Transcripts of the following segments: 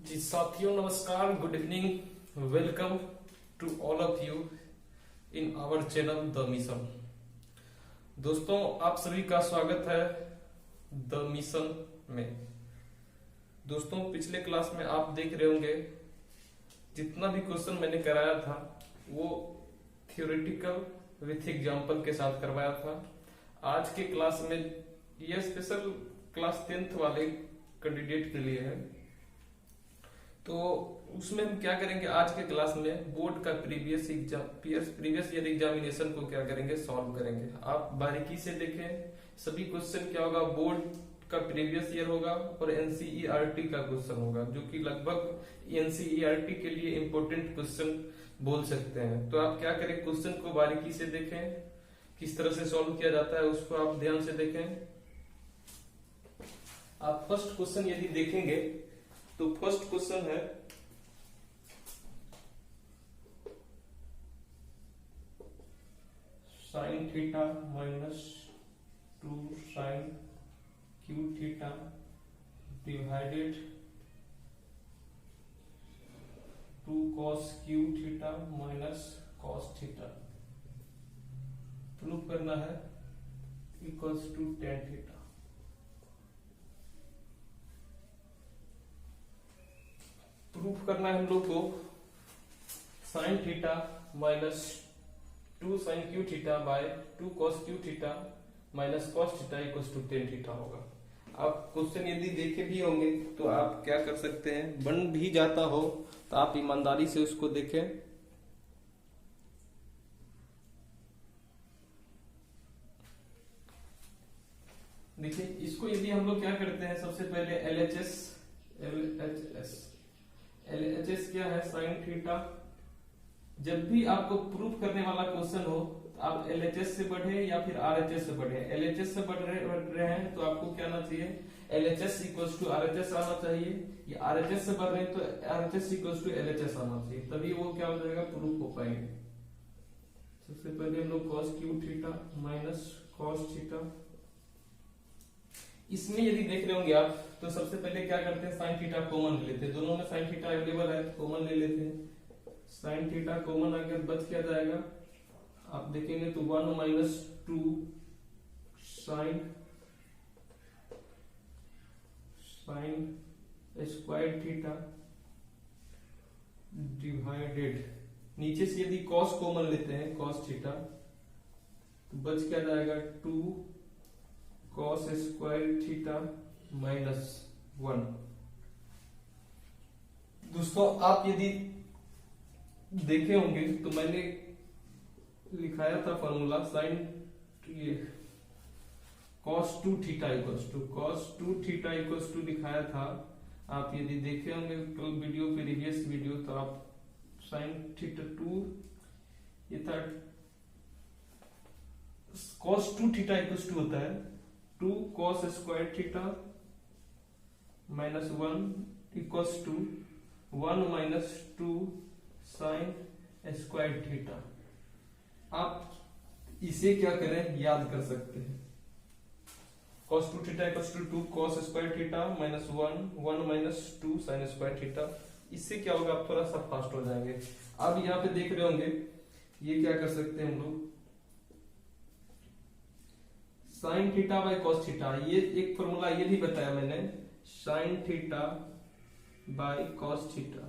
जी साथियों, नमस्कार, good evening, welcome to all of you in our channel the mission. दोस्तों, आप सभी का स्वागत है द मिशन में। दोस्तों, पिछले क्लास में आप देख रहे होंगे जितना भी क्वेश्चन मैंने कराया था वो थियोरेटिकल विथ एग्जाम्पल के साथ करवाया था। आज के क्लास में यह स्पेशल क्लास 10th वाले कैंडिडेट के लिए है। तो उसमें हम क्या करेंगे, आज के क्लास में बोर्ड का प्रीवियस ईयर एग्जामिनेशन को क्या करेंगे, सॉल्व करेंगे। आप बारीकी से देखें, सभी क्वेश्चन क्या होगा, बोर्ड का प्रीवियस ईयर होगा और एनसीईआरटी का क्वेश्चन होगा, जो कि लगभग एनसीईआरटी के लिए इंपॉर्टेंट क्वेश्चन बोल सकते हैं। तो आप क्या करें, क्वेश्चन को बारीकी से देखें, किस तरह से सॉल्व किया जाता है उसको आप ध्यान से देखें। आप फर्स्ट क्वेश्चन यदि देखेंगे तो फर्स्ट क्वेश्चन है sine theta minus 2 sine cube theta divided 2 cos cube theta minus cos theta proof करना है equals to tan theta. Proof करना है हम लोग को sine theta minus 2 sine cube theta by 2 cos cube theta minus cos theta equals to tan theta होगा। आप question यदि देखे भी होंगे तो आप क्या कर सकते हैं, बन भी जाता हो तो आप ईमानदारी से उसको देखें। देखिए, इसको यदि हम लोग क्या करते हैं, सबसे पहले LHS क्या है, साइन थीटा। जब भी आपको प्रूफ करने वाला क्वेश्चन हो तो आप LHS से बढ़े या फिर RHS से बढ़े। LHS से बढ़ रहे हैं तो आपको क्या आना चाहिए, LHS इक्वल्स टू RHS आना चाहिए, या RHS से बढ़ रहे हैं तो RHS इक्वल्स टू LHS आना चाहिए, तभी वो क्या हो जाएगा, प्रूफ हो पाएंगे। सबसे पहले हम लोग cos cube theta minus cos theta, इसमें यदि देख रहे होंगे आप तो सबसे पहले क्या करते हैं, साइन थीटा कॉमन ले लेते हैं। दोनों में साइन थीटा अवेलेबल है तो कॉमन ले लेते हैं। साइन थीटा कॉमन अगर बच क्या जाएगा, आप देखेंगे तो 1 minus 2 sine square theta divided, नीचे से यदि कॉस कॉमन लेते हैं कॉस थीटा तो बच क्या जाएगा 2 कॉस स्क्वायर थीटा माइनस 1। दोस्तों, आप यदि देखे होंगे तो मैंने लिखाया था formula sine cos 2 theta equals to लिखाया था। आप यदि देखे होंगे कल वीडियो, प्रीवियस वीडियो, तो आप साइन थीटा 2 ये था कॉस 2 थीटा इक्वल्स टू होता है 2 cos square theta minus 1 equals to 1 minus 2 sine square theta. आप इसे क्या करें, याद कर सकते हैं। cos 2 theta equals to 2 cos square theta minus 1 minus 2 sine square theta. इससे क्या होगा, आप थोड़ा सा फास्ट हो जाएंगे। अब यहाँ पे देख रहे होंगे, ये क्या कर सकते हैं हम लोग, sign theta by cos theta, ये एक फॉर्मूला ये भी बताया मैंने, sign theta by cos theta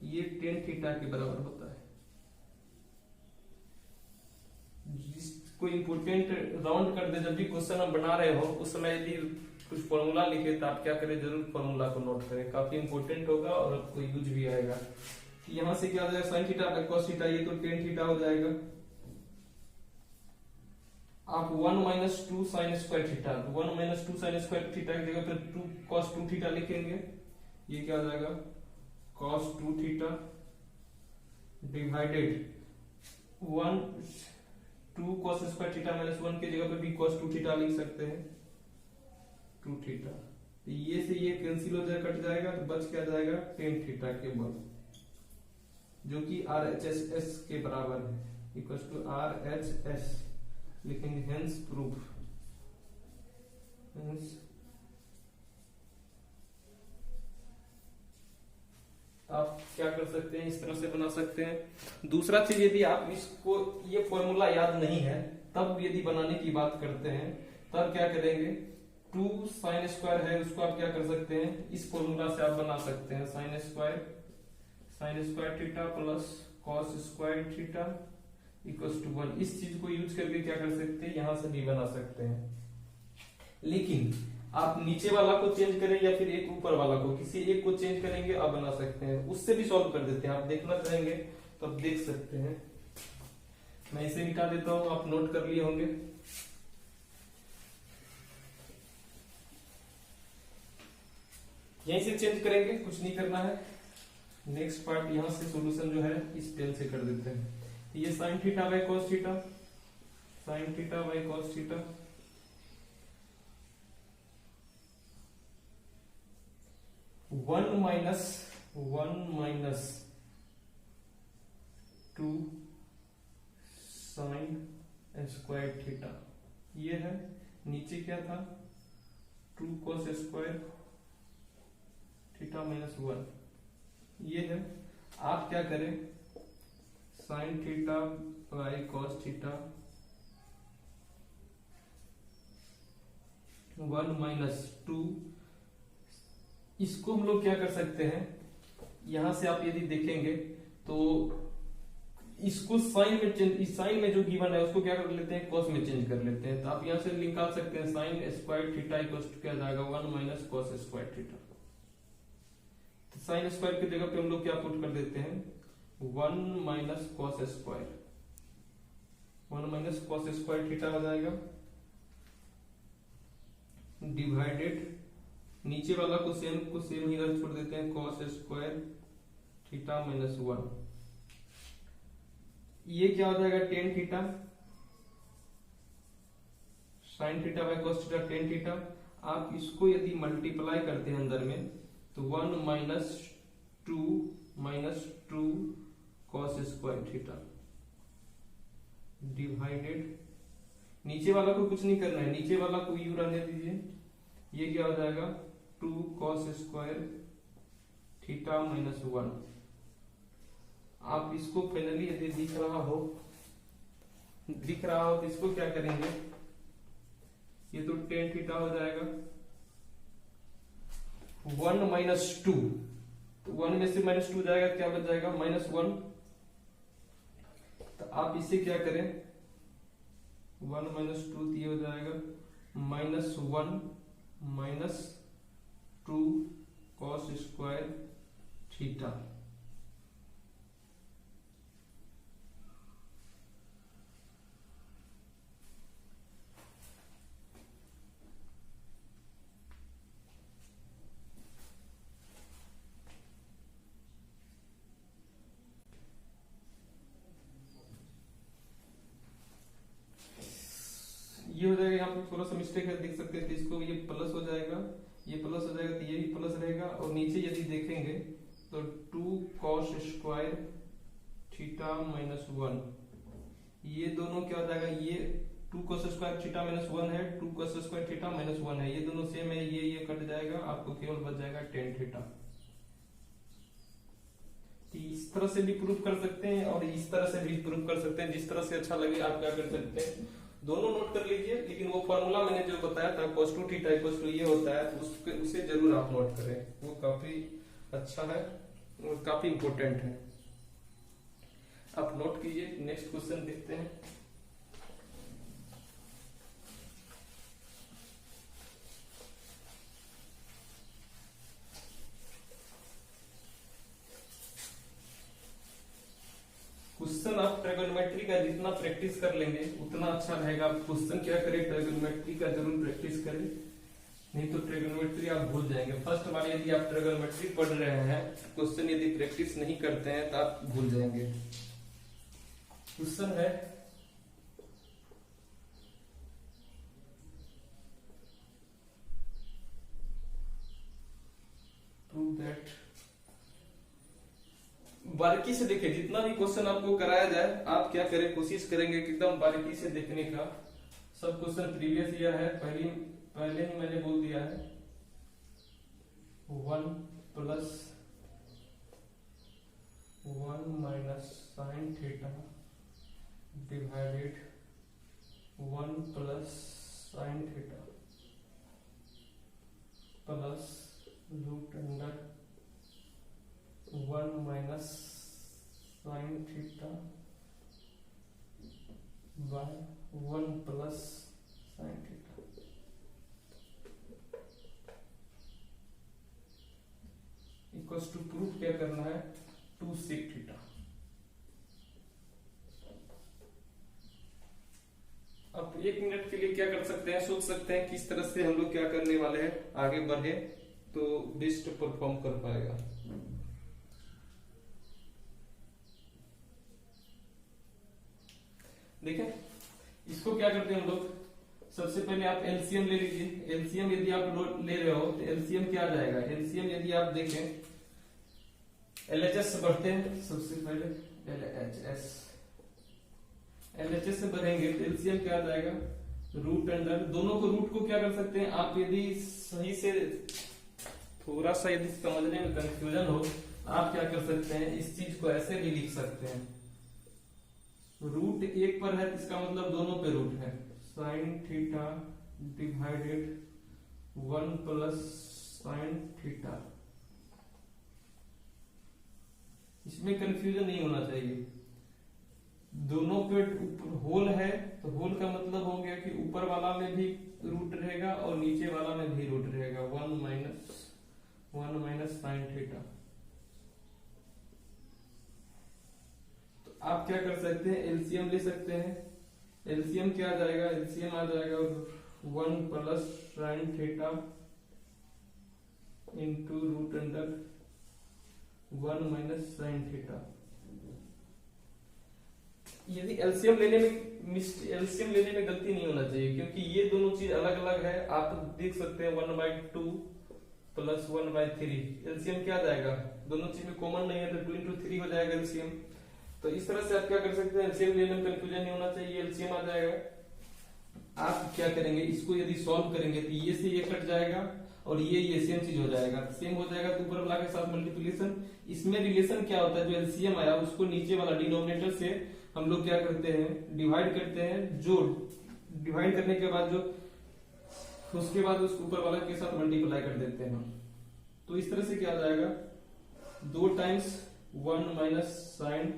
ये टेन थीटा के बराबर होता है। जिसको इंपोर्टेंट राउंड कर दे, जब भी क्वेश्चन हम बना रहे हो उस समय यदि कुछ फॉर्मूला लिखे तो आप क्या करें, जरूर फॉर्मूला को नोट करें, काफी इंपोर्टेंट होगा और आपको यूज भी आएगा। यहां से क्या हो जाएगा, sign theta by cos theta, ये तो टेन थीटा हो जाएगा। आप 1 minus 2 sine square theta, 1 minus 2 sine square theta की जगह पर 2 कॉस 2 थीटा लिखेंगे, ये क्या हो जाएगा, cos 2 theta divided 2 cos square theta minus 1 की जगह पर भी कॉस 2 थीटा लिख सकते हैं 2 थीटा। ये से ये कैंसिल हो जाएगा, कट जाएगा, तो बच क्या जाएगा, टेन थीटा के बल, जो कि RHS के बराबर है, इक्वल टू RHS लिखेंगे। हेंस प्रूफ, हेंस कर सकते हैं, इस तरह से बना सकते हैं। दूसरा चीज, यदि आप इसको ये फॉर्मूला याद नहीं है तब यदि बनाने की बात करते हैं तब क्या करेंगे, 2 साइन स्क्वायर है उसको आप क्या कर सकते हैं, इस फॉर्मूला से आप बना सकते हैं sine square theta plus cos square theta equals to 1। इस चीज को यूज करके क्या कर सकते हैं, यहां से भी बना सकते हैं। लेकिन आप नीचे वाला को चेंज करें या फिर एक ऊपर वाला को, किसी एक को चेंज करेंगे आप बना सकते हैं, उससे भी सॉल्व कर देते हैं। आप देखना चाहेंगे तो आप देख सकते हैं। मैं इसे मिटा देता हूं, आप नोट कर लिए होंगे। यहीं से चेंज करेंगे, कुछ नहीं करना है। नेक्स्ट पार्ट यहां से सॉल्यूशन जो है इस पेन से कर देते हैं। ये sign theta by cos theta, sign theta by cos theta 1 minus 2 sine square theta, ये है। नीचे क्या था, 2 कॉस स्क्वायर थीटा माइनस 1, ये है। आप क्या करें, sign theta by cos theta 1 minus 2, इसको हम लोग क्या कर सकते हैं, यहां से आप यदि देखेंगे तो इसको साइन में चेंज, इस साइन में जो गिवन है उसको क्या कर लेते हैं, कॉस में चेंज कर लेते हैं। तो आप यहां से निकाल सकते हैं sine square theta equals to क्या जाएगा, 1 माइनस कॉस स्क्वायर थीटा। तो साइन स्क्वायर की जगह पे हम लोग क्या पुट कर देते हैं, 1 minus cos square, 1 minus cos square theta हो जाएगा डिवाइडेड, नीचे वाला को सेम ही रख छोड़ देते हैं, कॉस स्क्वायर थीटा माइनस 1। ये क्या हो जाएगा, tan theta, sign theta by cos theta tan theta. आप इसको यदि मल्टीप्लाई करते हैं अंदर में तो 1 minus 2 cos square theta divided, नीचे वाला को कुछ नहीं करना है, नीचे वाला को यू रहने दीजिए। ये क्या हो जाएगा, 2 कॉस स्क्वायर थीटा माइनस 1। आप इसको फाइनली यदि दिख रहा हो तो इसको क्या करेंगे, ये तो टेन थीटा हो जाएगा, 1 माइनस 2, तो 1 में से माइनस 2 जाएगा, क्या बच जाएगा, माइनस 1। तो आप इसे क्या करें, 1 माइनस 2 ये हो जाएगा minus 1 minus 2 cos square theta. ये हो जाएगा, यहाँ पे थोड़ा सा मिस्टेक है, देख सकते हैं। तो इसको ये प्लस हो जाएगा, ये प्लस हो जाएगा, तो ये भी प्लस रहेगा। और नीचे यदि देखेंगे तो 2 कॉस स्क्वायर थीटा माइनस 1, ये दोनों क्या हो जाएगा, ये 2 cos स्क्वायर थीटा माइनस 1 है, 2 cos स्क्वायर थीटा माइनस 1 है, ये दोनों सेम है, ये कट जाएगा, आपको केवल बच जाएगा टेन थीटा। इस तरह से भी प्रूफ कर सकते हैं और इस तरह से भी प्रूफ कर सकते हैं, जिस तरह से अच्छा लगे आप क्या कर सकते हैं, दोनों नोट कर लीजिए। लेकिन वो फॉर्मूला मैंने जो बताया था cos 2 थीटा इक्वल्स टू ये होता है, उसे जरूर आप नोट करें, वो काफी अच्छा है और काफी इंपॉर्टेंट है, आप नोट कीजिए। नेक्स्ट क्वेश्चन देखते हैं। क्वेश्चन आप ट्रिगोनोमेट्री का जितना प्रैक्टिस कर लेंगे उतना अच्छा रहेगा। क्वेश्चन क्या करें, ट्रिगोनोमेट्री का जरूर प्रैक्टिस करें, नहीं तो ट्रिगोनोमेट्री आप भूल जाएंगे। फर्स्ट बार यदि आप ट्रिगोनोमेट्री पढ़ रहे हैं, क्वेश्चन यदि प्रैक्टिस नहीं करते हैं तो आप भूल जाएंगे। क्वेश्चन है, प्रूव दैट, बारीकी से देखिए, जितना भी क्वेश्चन आपको कराया जाए आप क्या करें, कोशिश करेंगे कि एकदम बारीकी से देखने का। सब क्वेश्चन प्रीवियस ईयर है, पहले ही मैंने बोल दिया है। 1 plus 1 minus sine theta divided 1 plus sine theta plus root under 1 minus sine theta by 1 plus sine theta equals to proof क्या करना है 2 सेक थीटा। अब 1 मिनट के लिए क्या कर सकते हैं, सोच सकते हैं किस तरह से हम लोग क्या करने वाले हैं, आगे बढ़े तो बेस्ट परफॉर्म कर पाएगा। देखें इसको क्या करते हैं हम लोग, सबसे पहले आप एलसीएम ले लीजिए। एलसीएम यदि आप ले रहे हो तो एलसीएम क्या आ जाएगा, एलसीएम यदि आप देखें एलएचएस से बढ़ते हैं, सबसे पहले एलएचएस से बढ़ेंगे तो एलसीएम क्या आ जाएगा रूट अंडर, दोनों को रूट को क्या कर सकते हैं आप, यदि सही से थोड़ा सा यदि समझने में कंफ्यूजन हो आप क्या कर सकते हैं, इस चीज को ऐसे भी लिख सकते हैं, रूट 1 पर है इसका मतलब दोनों पे रूट है, sine theta divided 1 plus sine theta. इसमें कंफ्यूजन नहीं होना चाहिए, दोनों पे होल है तो होल का मतलब हो गया कि ऊपर वाला में भी रूट रहेगा और नीचे वाला में भी रूट रहेगा, 1 माइनस साइन थीटा। तो आप क्या कर सकते हैं, एलसीएम ले सकते हैं। एलसीएम क्या आ जाएगा, एलसीएम आ जाएगा 1 plus sine theta into root under 1 minus sine theta. यदि एलसीएम लेने में गलती नहीं होना चाहिए, क्योंकि ये दोनों चीज अलग अलग है। आप देख सकते हैं 1/2 प्लस 1/3, एलसीएम क्या आ जाएगा, दोनों चीज में कॉमन नहीं है तो 2 into 3 हो जाएगा एलसीएम। तो इस तरह से आप क्या कर सकते हैं, एलसीएम लेने में कंफ्यूजन नहीं होना चाहिए, एलसीएम आ जाएगा। आप क्या करेंगे, इसको यदि सॉल्व करेंगे तो ये से ये कट जाएगा और ये सेम चीज हो जाएगा, सेम हो जाएगा तो ऊपर वाला के साथ मल्टीप्लिकेशन। इसमें रिलेशन क्या होता है, जो एलसीएम आया उसको नीचे वाला डिनोमिनेटर से हम लोग क्या करते हैं, डिवाइड करते हैं, जो डिवाइड करने के बाद जो उसके बाद उसको ऊपर वाला के साथ मल्टीप्लाई कर देते हैं। तो इस तरह से क्या आ जाएगा, 2 times 1 minus sine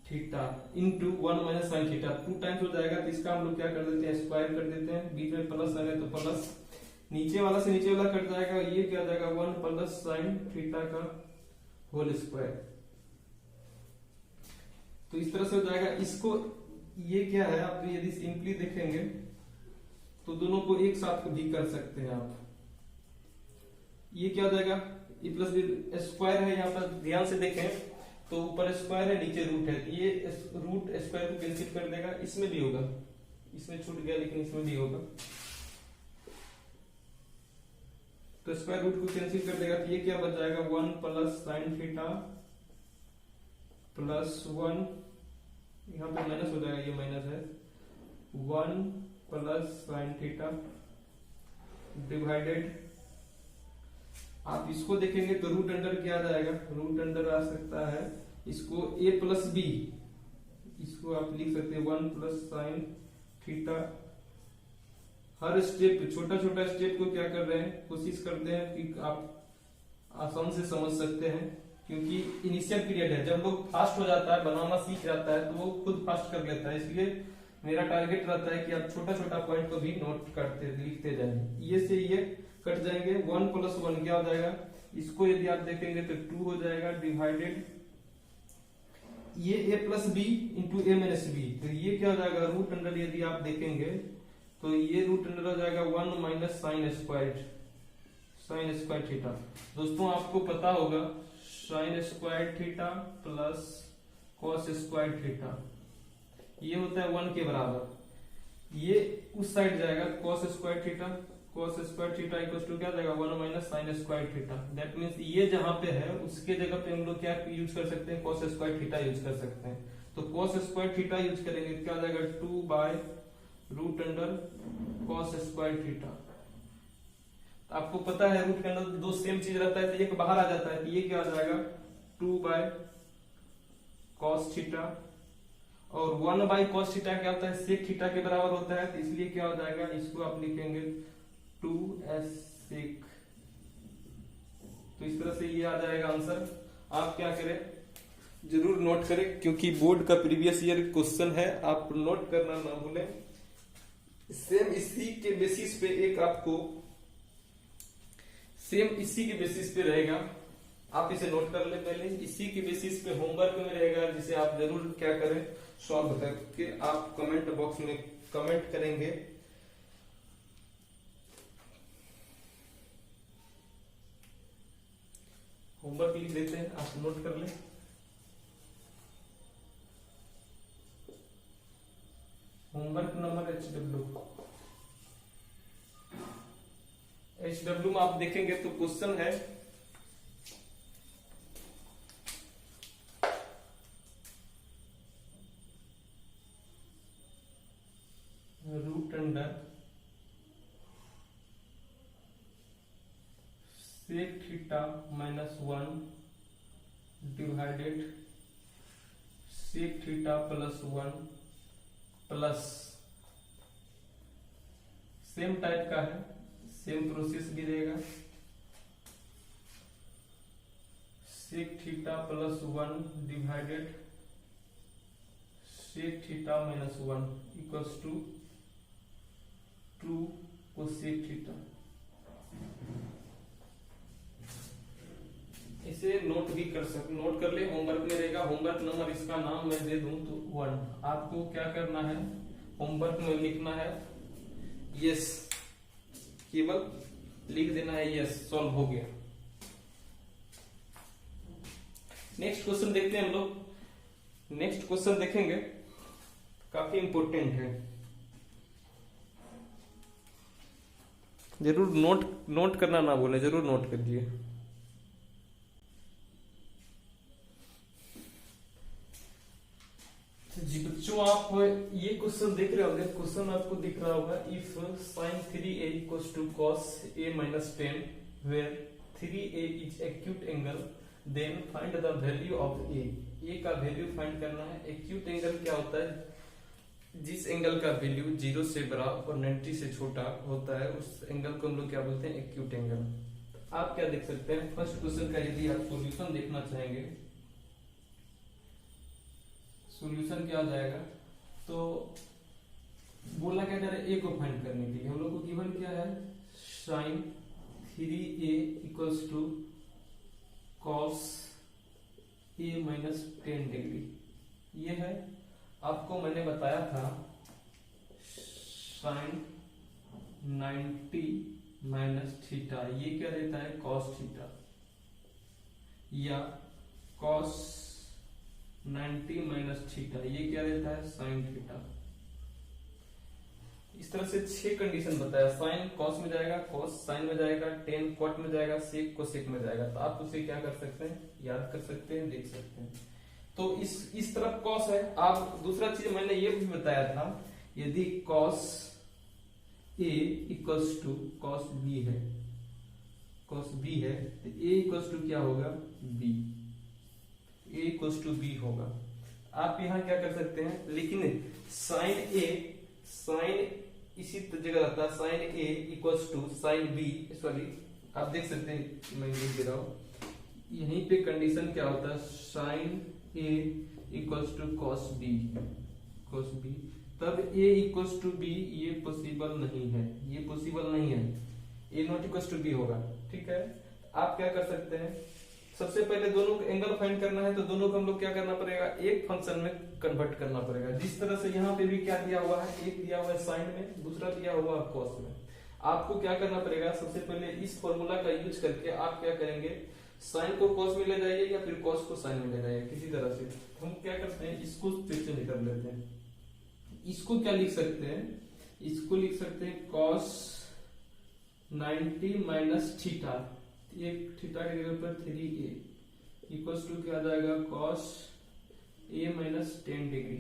theta into 1 minus sine theta, 2 times हो जाएगा। तो इसका हम लोग क्या कर देते हैं, स्क्वायर कर देते हैं, बीच में प्लस आ गया तो प्लस, नीचे वाला से नीचे वाला कट जाएगा, ये क्या आ जाएगा 1 प्लस साइन थीटा का होल स्क्वायर। तो इस तरह से हो जाएगा। इसको ये क्या है, आप यदि सिंपली देखेंगे तो दोनों को एक साथ भी कर सकते हैं आप। ये क्या हो जाएगा, ये प्लस स्क्वायर है, यहाँ पर ध्यान से देखें तो ऊपर स्क्वायर है नीचे रूट है, ये रूट स्क्वायर को कैंसिल कर देगा, इसमें भी होगा, इसमें छूट गया लेकिन इसमें भी होगा। तो स्क्वायर रूट को कैंसिल कर देगा तो ये क्या बच जाएगा, 1 प्लस साइन थीटा प्लस 1, यहाँ पे माइनस हो जाएगा, ये माइनस है, 1 प्लस साइन थीटा डिवाइडेड, आप इसको देखेंगे तो रूट अंडर क्या आ जाएगा, रूट अंडर आ सकता है इसको a प्लस बी, इसको आप लिख सकते हैं 1 प्लस साइन थीटा। हर स्टेप छोटा छोटा स्टेप को क्या कर रहे हैं, कोशिश करते हैं कि आप आसान से समझ सकते हैं, क्योंकि इनिशियल पीरियड है, जब लोग फास्ट हो जाता है, बनाना सीख जाता है तो वो खुद फास्ट कर लेता है। इसलिए मेरा टारगेट रहता है कि आप छोटा छोटा पॉइंट को भी नोट करते लिखते जाएं। ये से ये कट जाएंगे, 1 प्लस 1 क्या हो जाएगा, इसको यदि आप देखेंगे तो 2 हो जाएगा डिवाइडेड, ये a plus B into A minus B, तो ये क्या हो जाएगा रूट अंडर, यदि आप देखेंगे तो ये रूट अंडर हो जाएगा 1 माइनस साइन स्क्वायर थीटा। दोस्तों आपको पता होगा sign square theta plus cos square theta ये होता है 1 के बराबर, ये उस साइड जाएगा cos square theta equal to क्या जाएगा 1 minus sine square theta. That means ये जहां पे है उसके जगह पे हम लोग क्या यूज कर सकते हैं, कॉस स्क्वायर थीटा यूज कर सकते हैं। तो कॉस स्क्वायर थीटा यूज करेंगे क्या आ जाएगा 2 by root under cos square theta. आपको पता है रूट के अंदर दो सेम चीज रहता है तो एक बाहर आ जाता है, तो ये क्या आ जाएगा 2 बाय कॉस थीटा, और 1/cos थीटा क्या होता है, सेक थीटा के बराबर होता है, तो इसलिए क्या हो जाएगा, इसको आप लिखेंगे 2s सेक। तो इस तरह से ये आ जाएगा आंसर। आप क्या करें, जरूर नोट करें, क्योंकि बोर्ड का प्रीवियस ईयर क्वेश्चन है, आप नोट करना ना भूलें। सेम इसी के बेसिस पे एक आपको सेम इसी के बेसिस पे रहेगा, आप इसे नोट कर ले पहले। इसी के बेसिस पे होमवर्क में रहेगा, जिसे आप जरूर क्या करें, सॉल्व करके आप कमेंट बॉक्स में कमेंट करेंगे। होमवर्क लिख देते हैं, आप नोट कर लें। होमवर्क नंबर HW में आप देखेंगे तो क्वेश्चन है root under sec theta -1 divided sec theta +1 plus, same type का है, सेम प्रोसेस भी रहेगा, sec theta +1 divided sec theta -1 equals to 2 cosec theta. इसे नोट भी नोट कर ले, होमवर्क में रहेगा। होमवर्क नंबर इसका नाम मैं दे दूं तो 1। आपको क्या करना है, होमवर्क में लिखना है यस, केवल लिख देना है यस, सॉल्व हो गया। नेक्स्ट क्वेश्चन देखते हैं हम लोग। नेक्स्ट क्वेश्चन देखेंगे, काफी इंपॉर्टेंट है, जरूर नोट करना ना बोले, जरूर नोट करिए। जी बच्चों, आप ये क्वेश्चन देख रहे होंगे, क्वेश्चन आपको दिख रहा होगा, if sin 3a equals to cos a minus 10 where 3a is acute angle then find the value of a का वैल्यू फाइंड करना है। एक्यूट एंगल क्या होता है, जिस एंगल का वैल्यू 0 से बड़ा और 90 से छोटा होता है, उस एंगल को हम लोग क्या बोलते हैं, एक्यूट एंगल। आप क्या देख सकते हैं, फर्स्ट क्वेश्चन का यदि आप सॉल्यूशन देखना चाहेंगे, सॉल्यूशन क्या आ जाएगा, तो बोला क्या जा रहा है, ए को फाइंड करने के लिए हम लोग को गिवन क्या है, sin 3a equals to cos a minus 10 degree. ये है, आपको मैंने बताया था sin 90 माइनस थीटा, ये क्या देता है, cos थीटा, या cos 90 माइनस थीटा, ये क्या देता है, साइन थीटा। इस तरह से 6 कंडीशन बताया, साइन कॉस में जाएगा, कॉस साइन में जाएगा, टेन कॉट में जाएगा, सेक कोसेक में जाएगा। तो आप उसे क्या कर सकते हैं, याद कर सकते हैं, देख सकते हैं। तो इस तरफ कॉस है। आप दूसरा चीज मैंने ये भी बताया था, यदि cos A equals to cos B है, कॉस बी है, तो ए इक्वल्स टू क्या होगा, B, A equals to B होगा। आप यहाँ क्या कर सकते हैं, लेकिन साइन इसी जगह रहता है, sine A equals to sine B, sorry आप देख सकते हैं, मैं लिख दे रहा हूं, यहीं पे कंडीशन क्या होता है, sine A equals to cos B, cos B, तब ए इक्वल्स टू बी, ये पॉसिबल नहीं है, ये पॉसिबल नहीं है, A not equals to B होगा। ठीक है, आप क्या कर सकते हैं, सबसे पहले दोनों का एंगल फाइंड करना है, तो दोनों को हम लोग क्या करना पड़ेगा, एक फंक्शन में कन्वर्ट करना पड़ेगा। जिस तरह से यहाँ पे भी क्या दिया हुआ है, एक दिया हुआ है साइन में, दूसरा दिया हुआ है कॉस में। आपको क्या करना पड़ेगा, सबसे पहले इस फॉर्मूला का यूज करके आप क्या करेंगे, साइन को कॉस में ले जाइए या फिर कॉस को साइन में ले जाइए, किसी तरह से। हम क्या करते हैं, इसको फिर से निकाल लेते हैं। इसको क्या लिख सकते हैं, इसको लिख सकते हैं कॉस 90 माइनस थीटा, एक थीटा की जगह पर 3a इक्वल्स टू क्या आ जाएगा, cos a माइनस 10 डिग्री।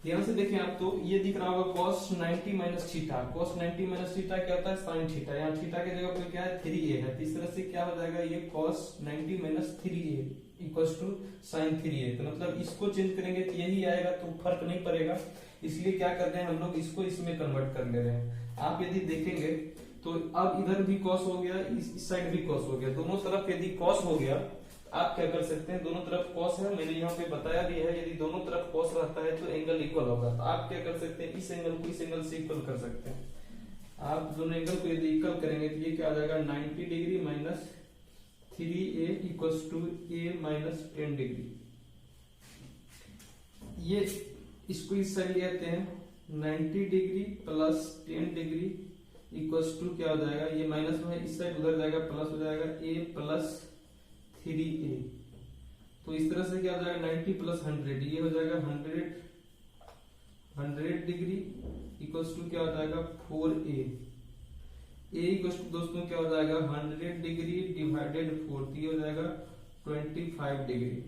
ध्यान से देखें आप, तो ये दिख रहा होगा cos 90 minus theta. cos 90 minus theta क्या होता है, sin थीटा। यहाँ थीटा की जगह पे क्या है, 3a है। तो इस तरह से क्या हो जाएगा, ये cos 90 minus 3a equals to sin 3a। तो मतलब इसको चेंज करेंगे तो यही आएगा, तो फर्क नहीं पड़ेगा। इसलिए क्या कर रहे हैं हम लोग, इसको इसमें कन्वर्ट कर ले रहे हैं। आप यदि देखेंगे तो अब इधर भी cos हो गया, इस साइड भी cos हो गया। दोनों तरफ यदि cos हो गया, आप क्या कर सकते हैं, दोनों तरफ cos है, मैंने यहाँ पे बताया भी है, यदि दोनों तरफ cos रहता है तो एंगल इक्वल होगा। तो आप क्या कर सकते हैं, इस एंगल को इस एंगल से इक्वल कर सकते हैं। आप दोनों एंगल को यदि इक्वल करेंगे तो ये क्या आ जाएगा, 90 degree minus 3a equals to a minus 10 degree. ये इसको इस साइड ले आते हैं, 90 degree plus 10 degree equals to क्या हो जाएगा, ये माइनस में इस साइड उधर जाएगा, प्लस हो जाएगा a प्लस 3a। तो इस तरह से क्या हो जाएगा, 90 प्लस 100, ये हो जाएगा 100 डिग्री इक्वल्स टू क्या हो जाएगा 4a। a इक्वल्स टू दोस्तों क्या हो जाएगा, 100 डिग्री डिवाइडेड 4, तो ये हो जाएगा 25 डिग्री।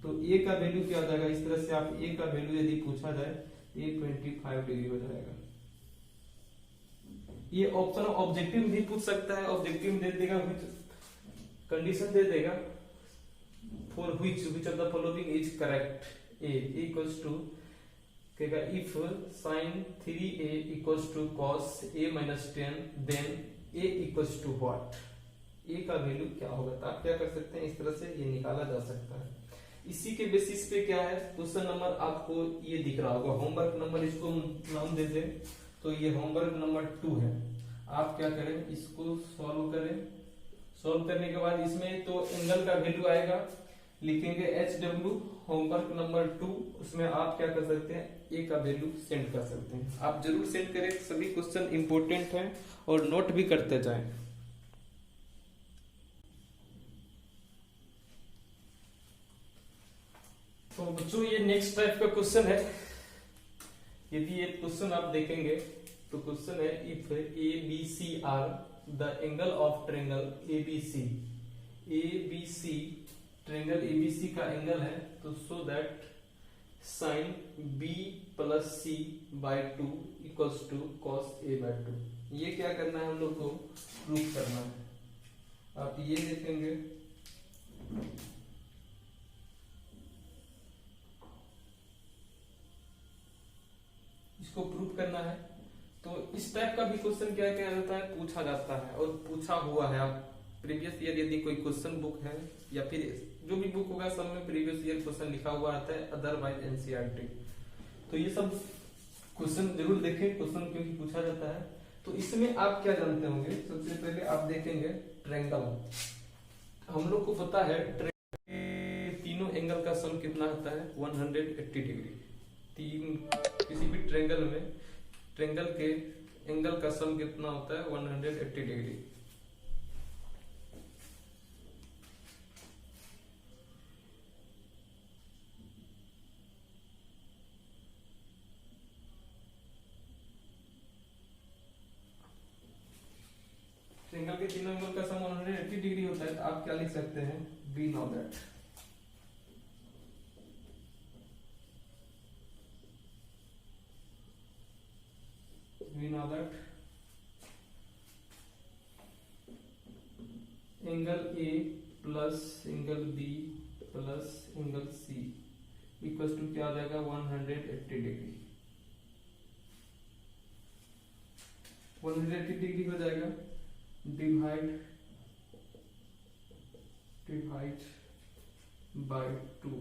तो a का वैल्यू क्या हो जाएगा, इस तरह से आप a का वैल्यू यदि पूछा जाए, a 25 डिग्री हो जाएगा। ये ऑप्शन ऑब्जेक्टिव भी पूछ सकता है, ऑब्जेक्टिव में दे देगा, कंडीशन दे देगा, for which of the following is correct। a equals to कहेगा if sin 3a equals to cos a minus 10 then a equals to what। a का वैल्यू क्या होगा, तो आप क्या कर सकते हैं, इस तरह से ये निकाला जा सकता है। इसी के बेसिस पे क्या है, क्वेश्चन नंबर आपको ये दिख रहा होगा, होमवर्क नंबर इसको नाम दे दे, तो ये होमवर्क नंबर 2 है। आप क्या करें, इसको सॉल्व करें। सॉल्व करने के बाद इसमें तो एंगल का वैल्यू आएगा, लिखेंगे HW होमवर्क नंबर 2। उसमें आप क्या कर सकते हैं, a का वैल्यू सेंड कर सकते हैं। आप जरूर सेंड करें, सभी क्वेश्चन इंपॉर्टेंट हैं और नोट भी करते जाएं। तो बच्चों ये नेक्स्ट टाइप का क्वेश्चन है। यदि ये क्वेश्चन आप देखेंगे तो क्वेश्चन है, if ABC are the angle of triangle ABC triangle ABC का एंगल है, तो so that sine B plus C by 2 equals to cos A by 2। ये क्या करना है, हम लोग को प्रूफ करना है। आप ये देखेंगे, इसको प्रूफ करना है। तो इस टाइप का भी क्वेश्चन क्या क्या जाता है, पूछा जाता है और पूछा हुआ है। आप प्रीवियस ईयर यदि कोई क्वेश्चन बुक है या फिर जो भी बुक होगा, सब में प्रीवियस ईयर क्वेश्चन लिखा हुआ आता है, अदरवाइज एनसीईआरटी। तो ये सब क्वेश्चन जरूर देखें, क्वेश्चन क्योंकि पूछा जाता है। तो इसमें आप क्या जानते होंगे, सबसे पहले आप देखेंगे ट्रायंगल। हम लोग को पता है तीनों एंगल का सम कितना होता है, 180 डिग्री। तीन किसी भी ट्रायंगल में ट्रायंगल के एंगल का सम कितना होता है, 180 डिग्री। ट्रायंगल के तीनों एंगल का सम 180 डिग्री होता है। तो आप क्या लिख सकते हैं, we know that angle A plus angle B plus angle C equal to क्या आ जाएगा, 180 डिग्री। 180 डिग्री हो जाएगा, divide by 2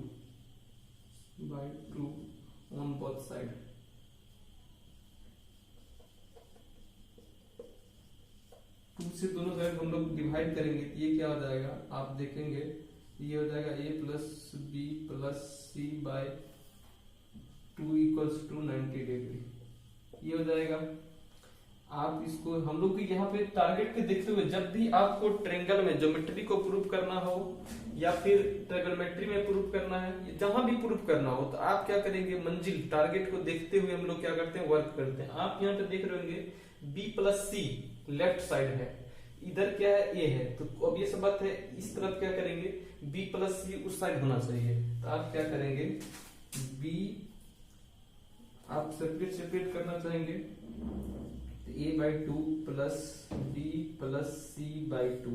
on both side. Two से दोनों साइड हम लोग डिवाइड करेंगे तो ये क्या हो जाएगा, आप देखेंगे ये हो जाएगा a plus B plus C by 2 equals to 90 degree. ये हो जाएगा। आप इसको हम लोग यहाँ पे टारगेट के देखते हुए, जब भी आपको ट्रायंगल में ज्योमेट्री को प्रूव करना हो या फिर ट्रायगोनोमेट्री में प्रूव करना है, जहां भी प्रूव करना हो, तो आप क्या करेंगे, मंजिल टारगेट को देखते हुए हम लोग क्या करते हैं, वर्क करते हैं। आप यहाँ पे देख रहे होंगे b प्लस सी लेफ्ट साइड है, इधर क्या है, a है। तो अब ये सब बात है, इस तरफ क्या करेंगे, b प्लस सी उस साइड होना चाहिए। तो आप क्या करेंगे, b आप सेपरेट सेपरेट करना चाहेंगे तो a/2 plus b plus c/2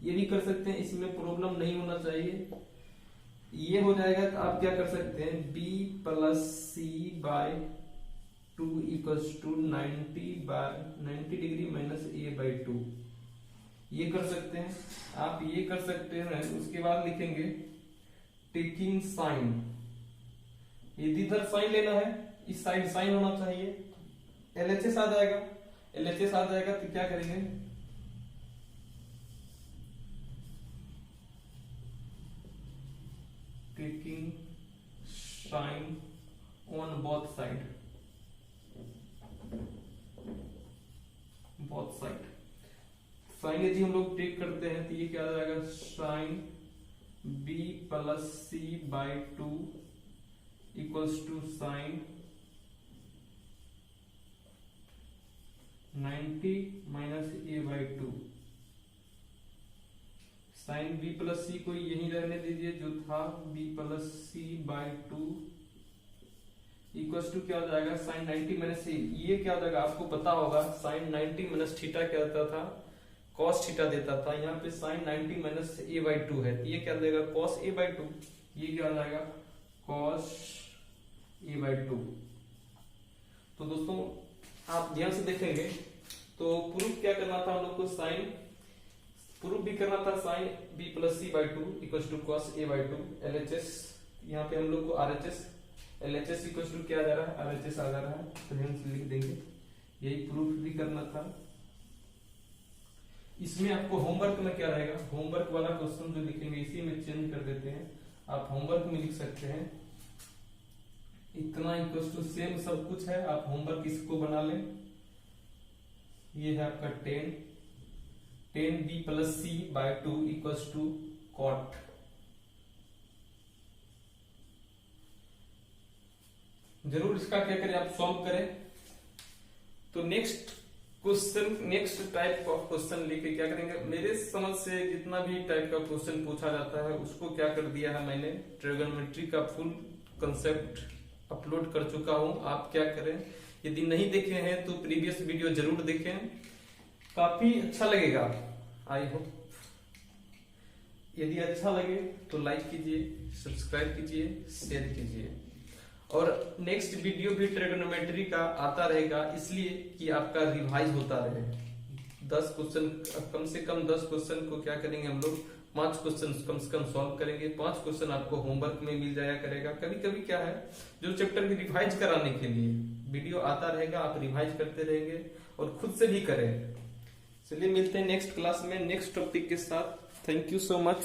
ये भी कर सकते हैं, इसमें प्रॉब्लम नहीं होना चाहिए। ये हो जाएगा तो आप क्या कर सकते हैं, b plus c/2 equals to 90 degree minus a/2 ये कर सकते हैं। आप ये कर सकते हैं। उसके बाद लिखेंगे टेकिंग साइन, यदि इधर साइन लेना है इस साइड साइन होना चाहिए, LHS आ जाएगा। LHS आ जाएगा तो क्या करेंगे, taking sine on both side, sine यदि हम लोग टेक करते हैं तो ये क्या आ जाएगा, sine b plus c/2 equals to sine 90 minus a/2। Sine b plus c को यही रहने दीजिए जो था, b plus c/2 equals to क्या हो जाएगा, साइन 90 माइनस a। ये क्या हो जाएगा आपको पता होगा, साइन 90 माइनस थीटा क्या होता था, कॉस थीटा देता था। यहाँ पे साइन 90 माइनस a/2 है, ये क्या देगा, कॉस a/2। ये क्या हो जाएगा, कॉस a/2। तो दोस्तों आप ध्यान से देखेंगे तो प्रूफ क्या करना था हम लोग को, साइन प्रूफ भी करना था, sine b plus c/2 equal to cos a/2। LHS यहाँ पे हम लोग को RHS, LHS इक्वल टू क्या आ जा रहा है, RHS आ जा रहा है, तो ध्यान से लिख देंगे। यही प्रूफ भी करना था। इसमें आपको होमवर्क में क्या रहेगा, होमवर्क वाला क्वेश्चन जो लिखेंगे इसी में चेंज कर देते हैं। आप होमवर्क में लिख सकते हैं इतना इक्वल टू सेम सब कुछ है, आप होमवर्क इसको बना लें। ये है आपका 10 b plus c/2 equal to cot. जरूर इसका क्या करें, आप सॉल्व करें। तो next question, next type of question लेके क्या करेंगे, मेरे समझ से जितना भी टाइप का क्वेश्चन पूछा जाता है उसको क्या कर दिया है मैंने, ट्रिगोनोमेट्री का फुल कंसेप्ट अपलोड कर चुका हूं। आप क्या करें, यदि नहीं देखे हैं तो प्रीवियस वीडियो जरूर देखें, काफी अच्छा लगेगा। आई होप यदि अच्छा लगे तो लाइक कीजिए, सब्सक्राइब कीजिए, शेयर कीजिए। और नेक्स्ट वीडियो भी ट्रिगोनोमेट्री का आता रहेगा, इसलिए कि आपका रिवाइज होता रहे। 10 क्वेश्चन, कम से कम 10 क्वेश्चन को क्या करेंगे हम लोग, 5 क्वेश्चन कम से कम सॉल्व करेंगे। 5 क्वेश्चन आपको होमवर्क में मिल जाया करेगा। कभी कभी क्या है, जो चैप्टर की रिवाइज कराने के लिए वीडियो आता रहेगा, आप रिवाइज करते रहेंगे और खुद से भी करें। चलिए मिलते हैं नेक्स्ट क्लास में नेक्स्ट टॉपिक के साथ। Thank you so much.